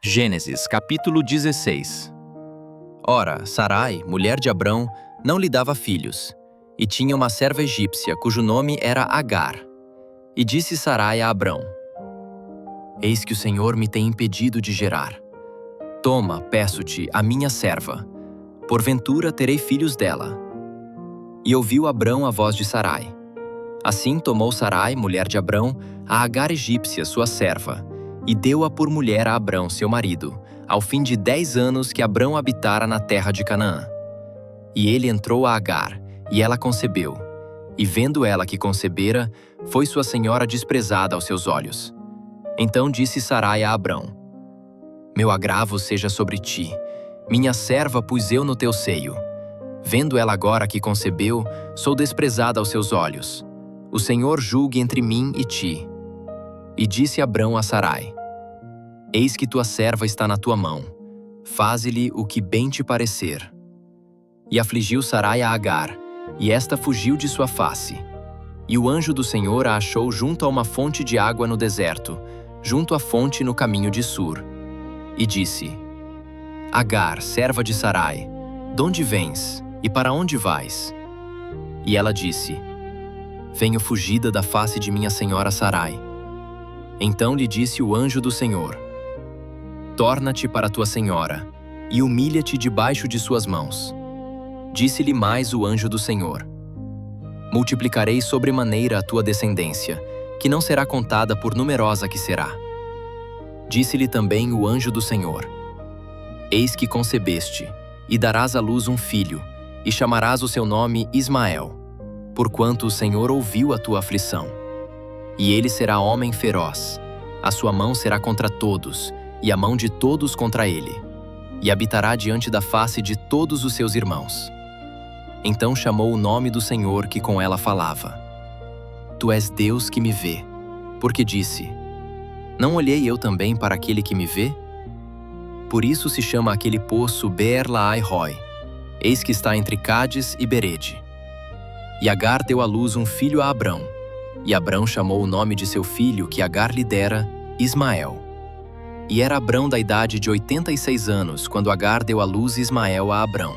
Gênesis, capítulo 16. Ora, Sarai, mulher de Abrão, não lhe dava filhos, e tinha uma serva egípcia, cujo nome era Agar. E disse Sarai a Abrão: Eis que o Senhor me tem impedido de gerar. Toma, peço-te, a minha serva, porventura terei filhos dela. E ouviu Abrão a voz de Sarai. Assim tomou Sarai, mulher de Abrão, a Agar egípcia, sua serva, e deu-a por mulher a Abrão, seu marido, ao fim de 10 anos que Abrão habitara na terra de Canaã. E ele entrou a Agar, e ela concebeu. E vendo ela que concebera, foi sua senhora desprezada aos seus olhos. Então disse Sarai a Abrão: Meu agravo seja sobre ti, minha serva pus eu no teu seio. Vendo ela agora que concebeu, sou desprezada aos seus olhos. O Senhor julgue entre mim e ti. E disse Abrão a Sarai: Eis que tua serva está na tua mão, faze-lhe o que bem te parecer. E afligiu Sarai a Agar, e esta fugiu de sua face. E o anjo do Senhor a achou junto a uma fonte de água no deserto, junto à fonte no caminho de Sur. E disse: Agar, serva de Sarai, donde vens, e para onde vais? E ela disse: Venho fugida da face de minha senhora Sarai. Então lhe disse o anjo do Senhor: Torna-te para tua senhora, e humilha-te debaixo de suas mãos. Disse-lhe mais o anjo do Senhor: Multiplicarei sobremaneira a tua descendência, que não será contada por numerosa que será. Disse-lhe também o anjo do Senhor: Eis que concebeste, e darás à luz um filho, e chamarás o seu nome Ismael, porquanto o Senhor ouviu a tua aflição. E ele será homem feroz, a sua mão será contra todos, e a mão de todos contra ele, e habitará diante da face de todos os seus irmãos. Então chamou o nome do Senhor que com ela falava: Tu és Deus que me vê, porque disse: Não olhei eu também para aquele que me vê? Por isso se chama aquele poço Beer-Lahai-Roi, eis que está entre Cádiz e Berede. E Agar deu à luz um filho a Abrão, e Abrão chamou o nome de seu filho que Agar lhe dera Ismael. E era Abrão da idade de 86 anos, quando Agar deu à luz Ismael a Abrão.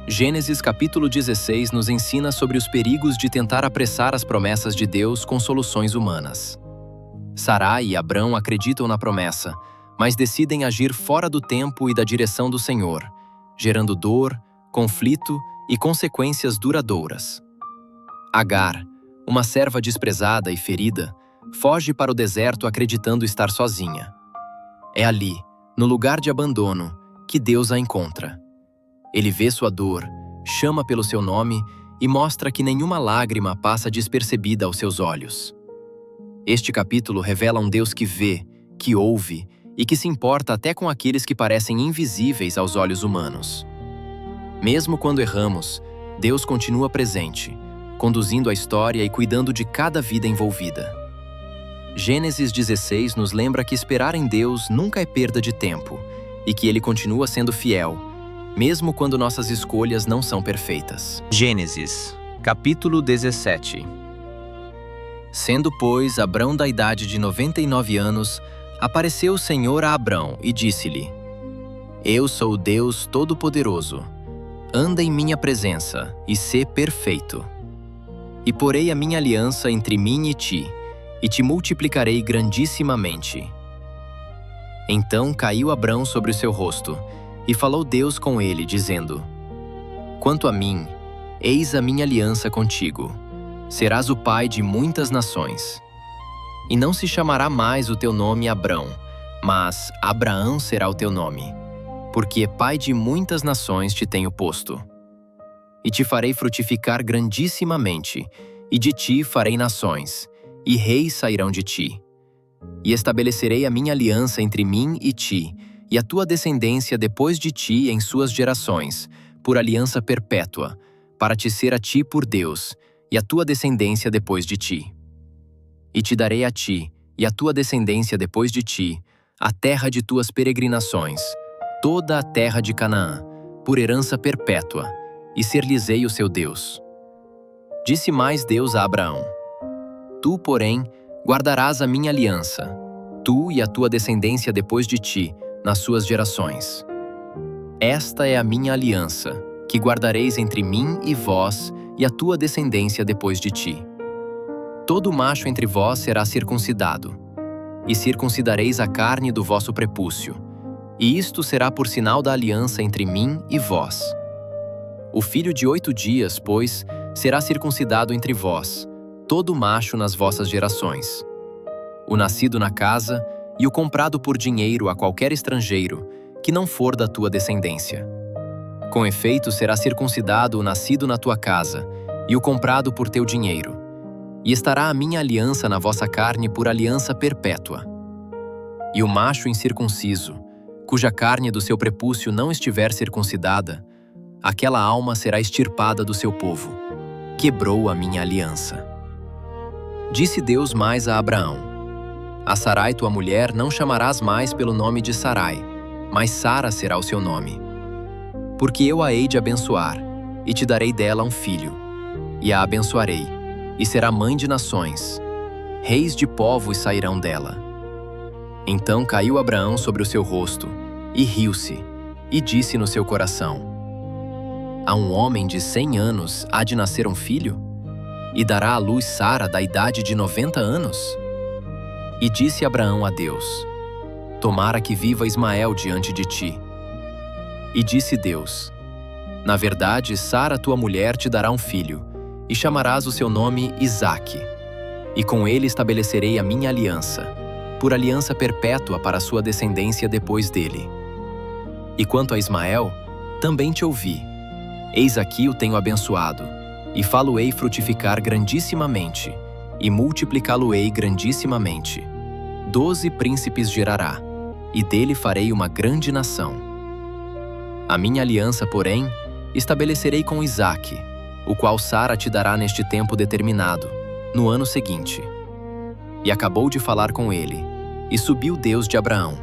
Gênesis capítulo 16 nos ensina sobre os perigos de tentar apressar as promessas de Deus com soluções humanas. Sarai e Abrão acreditam na promessa, mas decidem agir fora do tempo e da direção do Senhor, gerando dor, conflito e consequências duradouras. Agar, uma serva desprezada e ferida, foge para o deserto acreditando estar sozinha. É ali, no lugar de abandono, que Deus a encontra. Ele vê sua dor, chama pelo seu nome e mostra que nenhuma lágrima passa despercebida aos seus olhos. Este capítulo revela um Deus que vê, que ouve e que se importa até com aqueles que parecem invisíveis aos olhos humanos. Mesmo quando erramos, Deus continua presente, conduzindo a história e cuidando de cada vida envolvida. Gênesis 16 nos lembra que esperar em Deus nunca é perda de tempo e que Ele continua sendo fiel, mesmo quando nossas escolhas não são perfeitas. Gênesis, capítulo 17. Sendo, pois, Abrão da idade de 99 anos, apareceu o Senhor a Abrão e disse-lhe: Eu sou o Deus Todo-Poderoso. Anda em minha presença e sê perfeito. E porei a minha aliança entre mim e ti, e te multiplicarei grandissimamente. Então caiu Abrão sobre o seu rosto, e falou Deus com ele, dizendo: Quanto a mim, eis a minha aliança contigo. Serás o pai de muitas nações. E não se chamará mais o teu nome Abrão, mas Abraão será o teu nome, porque pai de muitas nações te tenho posto. E te farei frutificar grandissimamente, e de ti farei nações, e reis sairão de ti. E estabelecerei a minha aliança entre mim e ti, e a tua descendência depois de ti em suas gerações, por aliança perpétua, para te ser a ti por Deus, e a tua descendência depois de ti. E te darei a ti, e a tua descendência depois de ti, a terra de tuas peregrinações, toda a terra de Canaã, por herança perpétua, e ser-lhes-ei o seu Deus. Disse mais Deus a Abraão: Tu, porém, guardarás a minha aliança, tu e a tua descendência depois de ti, nas suas gerações. Esta é a minha aliança, que guardareis entre mim e vós e a tua descendência depois de ti. Todo macho entre vós será circuncidado, e circuncidareis a carne do vosso prepúcio, e isto será por sinal da aliança entre mim e vós. O filho de 8 dias, pois, será circuncidado entre vós, todo macho nas vossas gerações. O nascido na casa e o comprado por dinheiro a qualquer estrangeiro, que não for da tua descendência. Com efeito, será circuncidado o nascido na tua casa e o comprado por teu dinheiro. E estará a minha aliança na vossa carne por aliança perpétua. E o macho incircunciso, cuja carne do seu prepúcio não estiver circuncidada, aquela alma será extirpada do seu povo. Quebrou a minha aliança. Disse Deus mais a Abraão: A Sarai tua mulher não chamarás mais pelo nome de Sarai, mas Sara será o seu nome. Porque eu a hei de abençoar, e te darei dela um filho. E a abençoarei, e será mãe de nações. Reis de povos sairão dela. Então caiu Abraão sobre o seu rosto, e riu-se, e disse no seu coração: A um homem de 100 anos há de nascer um filho? E dará à luz Sara da idade de 90 anos? E disse Abraão a Deus: Tomara que viva Ismael diante de ti. E disse Deus: Na verdade, Sara tua mulher te dará um filho, e chamarás o seu nome Isaque. E com ele estabelecerei a minha aliança, por aliança perpétua para a sua descendência depois dele. E quanto a Ismael, também te ouvi. Eis aqui o tenho abençoado, e falo-ei frutificar grandissimamente, e multiplicá-lo-ei grandissimamente. 12 príncipes gerará, e dele farei uma grande nação. A minha aliança, porém, estabelecerei com Isaque, o qual Sara te dará neste tempo determinado, no ano seguinte. E acabou de falar com ele, e subiu Deus de Abraão.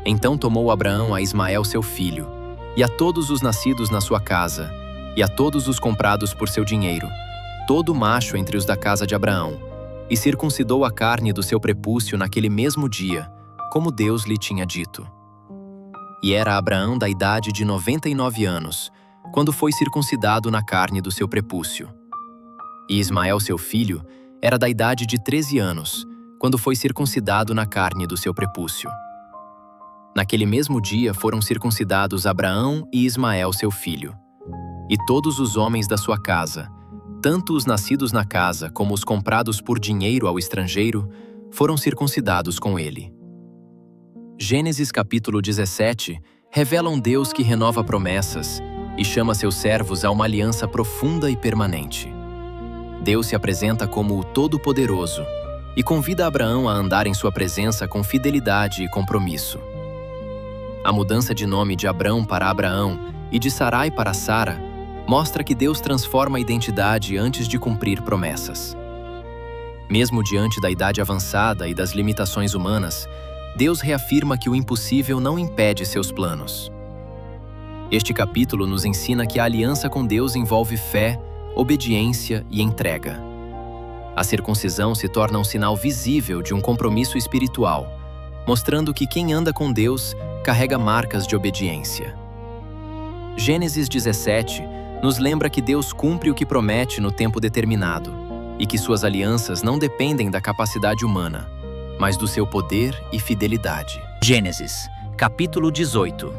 Então tomou Abraão a Ismael seu filho, e a todos os nascidos na sua casa, e a todos os comprados por seu dinheiro, todo macho entre os da casa de Abraão, e circuncidou a carne do seu prepúcio naquele mesmo dia, como Deus lhe tinha dito. E era Abraão da idade de 99 anos, quando foi circuncidado na carne do seu prepúcio. E Ismael seu filho era da idade de 13 anos, quando foi circuncidado na carne do seu prepúcio. Naquele mesmo dia foram circuncidados Abraão e Ismael seu filho. E todos os homens da sua casa, tanto os nascidos na casa como os comprados por dinheiro ao estrangeiro, foram circuncidados com ele. Gênesis capítulo 17 revela um Deus que renova promessas e chama seus servos a uma aliança profunda e permanente. Deus se apresenta como o Todo-Poderoso e convida Abraão a andar em sua presença com fidelidade e compromisso. A mudança de nome de Abrão para Abraão e de Sarai para Sara mostra que Deus transforma a identidade antes de cumprir promessas. Mesmo diante da idade avançada e das limitações humanas, Deus reafirma que o impossível não impede seus planos. Este capítulo nos ensina que a aliança com Deus envolve fé, obediência e entrega. A circuncisão se torna um sinal visível de um compromisso espiritual, mostrando que quem anda com Deus carrega marcas de obediência. Gênesis 17 nos lembra que Deus cumpre o que promete no tempo determinado e que suas alianças não dependem da capacidade humana, mas do seu poder e fidelidade. Gênesis, capítulo 18.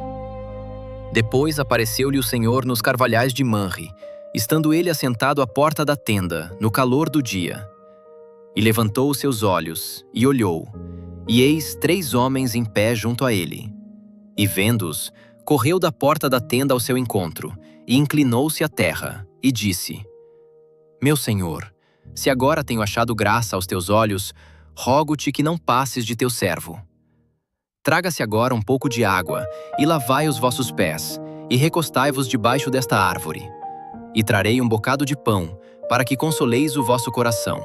Depois apareceu-lhe o Senhor nos carvalhais de Manre, estando ele assentado à porta da tenda, no calor do dia. E levantou os seus olhos, e olhou, e eis 3 homens em pé junto a ele. E vendo-os, correu da porta da tenda ao seu encontro, e inclinou-se à terra, e disse: Meu Senhor, se agora tenho achado graça aos teus olhos, rogo-te que não passes de teu servo. Traga-se agora um pouco de água, e lavai os vossos pés, e recostai-vos debaixo desta árvore. E trarei um bocado de pão, para que consoleis o vosso coração.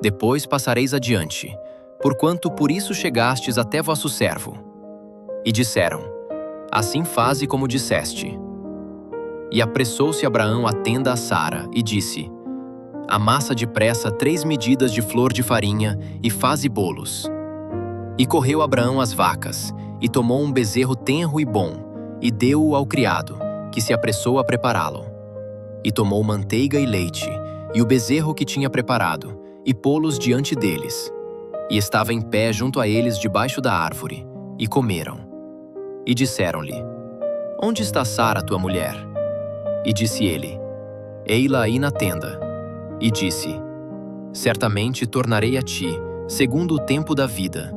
Depois passareis adiante, porquanto por isso chegastes até vosso servo. E disseram: Assim faze como disseste. E apressou-se Abraão à tenda a Sara, e disse: Amassa depressa 3 medidas de flor de farinha, e faze bolos. E correu Abraão às vacas, e tomou um bezerro tenro e bom, e deu-o ao criado, que se apressou a prepará-lo. E tomou manteiga e leite, e o bezerro que tinha preparado, e pô-los diante deles. E estava em pé junto a eles debaixo da árvore, e comeram. E disseram-lhe: Onde está Sara, tua mulher? E disse ele: Ei-la aí na tenda. E disse: Certamente tornarei a ti, segundo o tempo da vida,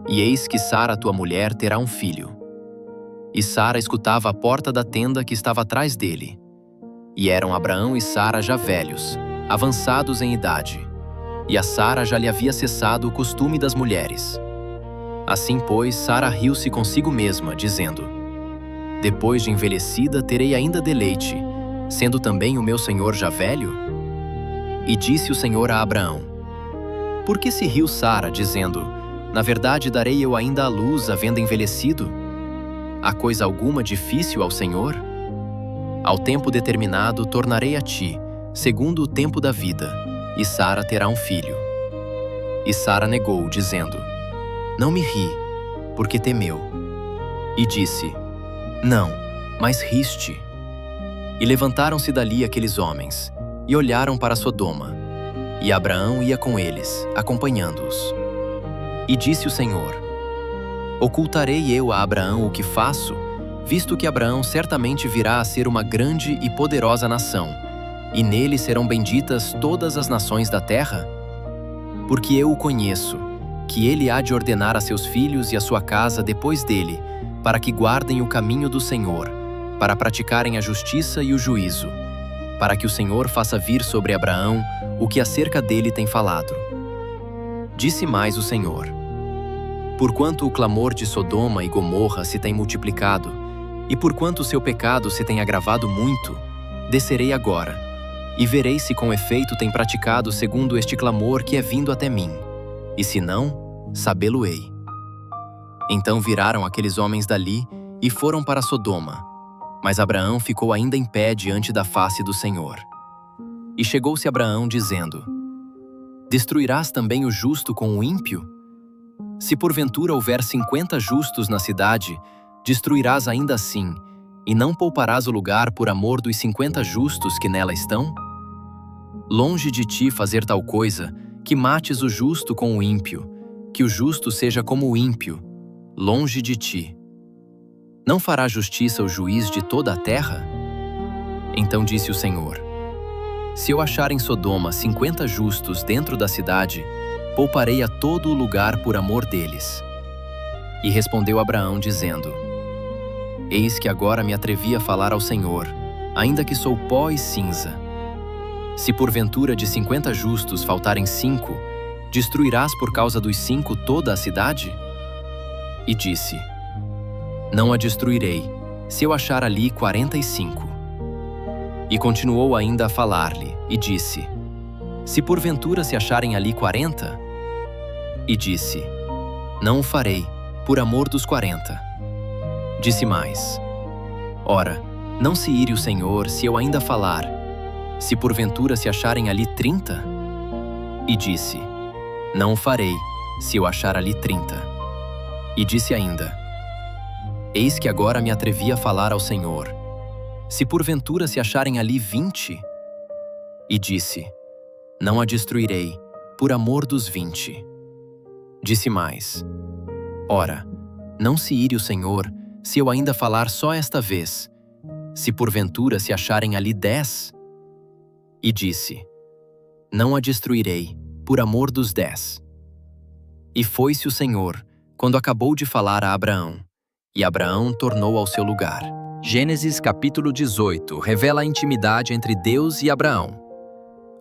e eis que Sara, tua mulher, terá um filho. E Sara escutava a porta da tenda que estava atrás dele. E eram Abraão e Sara já velhos, avançados em idade, e a Sara já lhe havia cessado o costume das mulheres. Assim, pois, Sara riu-se consigo mesma, dizendo: Depois de envelhecida terei ainda deleite, sendo também o meu senhor já velho? E disse o Senhor a Abraão: Por que se riu Sara, dizendo: Na verdade darei eu ainda à luz, havendo envelhecido? Há coisa alguma difícil ao Senhor? Ao tempo determinado tornarei a ti, segundo o tempo da vida, e Sara terá um filho. E Sara negou, dizendo: Não me ri, porque temeu. E disse: Não, mas riste. E levantaram-se dali aqueles homens, e olharam para Sodoma. E Abraão ia com eles, acompanhando-os. E disse o Senhor: Ocultarei eu a Abraão o que faço, visto que Abraão certamente virá a ser uma grande e poderosa nação, e nele serão benditas todas as nações da terra? Porque eu o conheço, que ele há de ordenar a seus filhos e a sua casa depois dele, para que guardem o caminho do Senhor, para praticarem a justiça e o juízo, para que o Senhor faça vir sobre Abraão o que acerca dele tem falado. Disse mais o Senhor: Porquanto o clamor de Sodoma e Gomorra se tem multiplicado, e porquanto o seu pecado se tem agravado muito, descerei agora, e verei se com efeito tem praticado segundo este clamor que é vindo até mim, e se não, sabê-lo-ei. Então viraram aqueles homens dali e foram para Sodoma, mas Abraão ficou ainda em pé diante da face do Senhor. E chegou-se Abraão, dizendo: Destruirás também o justo com o ímpio? Se porventura houver 50 justos na cidade, destruirás ainda assim, e não pouparás o lugar por amor dos 50 justos que nela estão? Longe de ti fazer tal coisa, que mates o justo com o ímpio, que o justo seja como o ímpio, longe de ti. Não fará justiça o juiz de toda a terra? Então disse o Senhor: Se eu achar em Sodoma 50 justos dentro da cidade, pouparei a todo o lugar por amor deles. E respondeu Abraão, dizendo: Eis que agora me atrevi a falar ao Senhor, ainda que sou pó e cinza. Se porventura de 50 justos faltarem 5, destruirás por causa dos 5 toda a cidade? E disse: Não a destruirei, se eu achar ali 45. E continuou ainda a falar-lhe, e disse: Se porventura se acharem ali 40? E disse: Não o farei, por amor dos 40. Disse mais: Ora, não se ire o Senhor se eu ainda falar, se porventura se acharem ali 30? E disse: Não o farei, se eu achar ali 30. E disse ainda: Eis que agora me atrevi a falar ao Senhor, se porventura se acharem ali 20? E disse: Não a destruirei, por amor dos 20. Disse mais: Ora, não se ire o Senhor, se eu ainda falar só esta vez, se porventura se acharem ali 10? E disse: Não a destruirei, por amor dos 10. E foi-se o Senhor, quando acabou de falar a Abraão, e Abraão tornou ao seu lugar. Gênesis capítulo 18 revela a intimidade entre Deus e Abraão.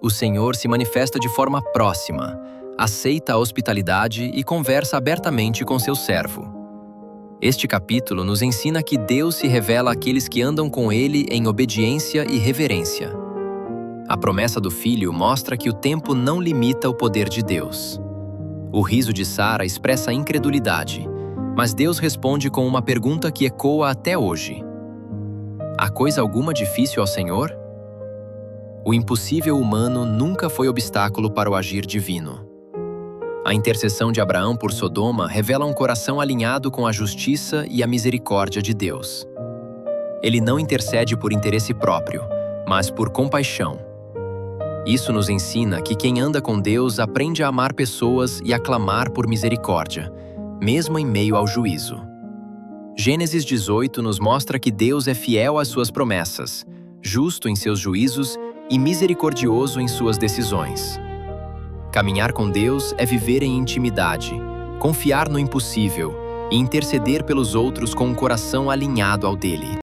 O Senhor se manifesta de forma próxima, aceita a hospitalidade e conversa abertamente com seu servo. Este capítulo nos ensina que Deus se revela àqueles que andam com Ele em obediência e reverência. A promessa do filho mostra que o tempo não limita o poder de Deus. O riso de Sara expressa incredulidade, mas Deus responde com uma pergunta que ecoa até hoje: Há coisa alguma difícil ao Senhor? O impossível humano nunca foi obstáculo para o agir divino. A intercessão de Abraão por Sodoma revela um coração alinhado com a justiça e a misericórdia de Deus. Ele não intercede por interesse próprio, mas por compaixão. Isso nos ensina que quem anda com Deus aprende a amar pessoas e a clamar por misericórdia, mesmo em meio ao juízo. Gênesis 18 nos mostra que Deus é fiel às suas promessas, justo em seus juízos e misericordioso em suas decisões. Caminhar com Deus é viver em intimidade, confiar no impossível e interceder pelos outros com um coração alinhado ao dele.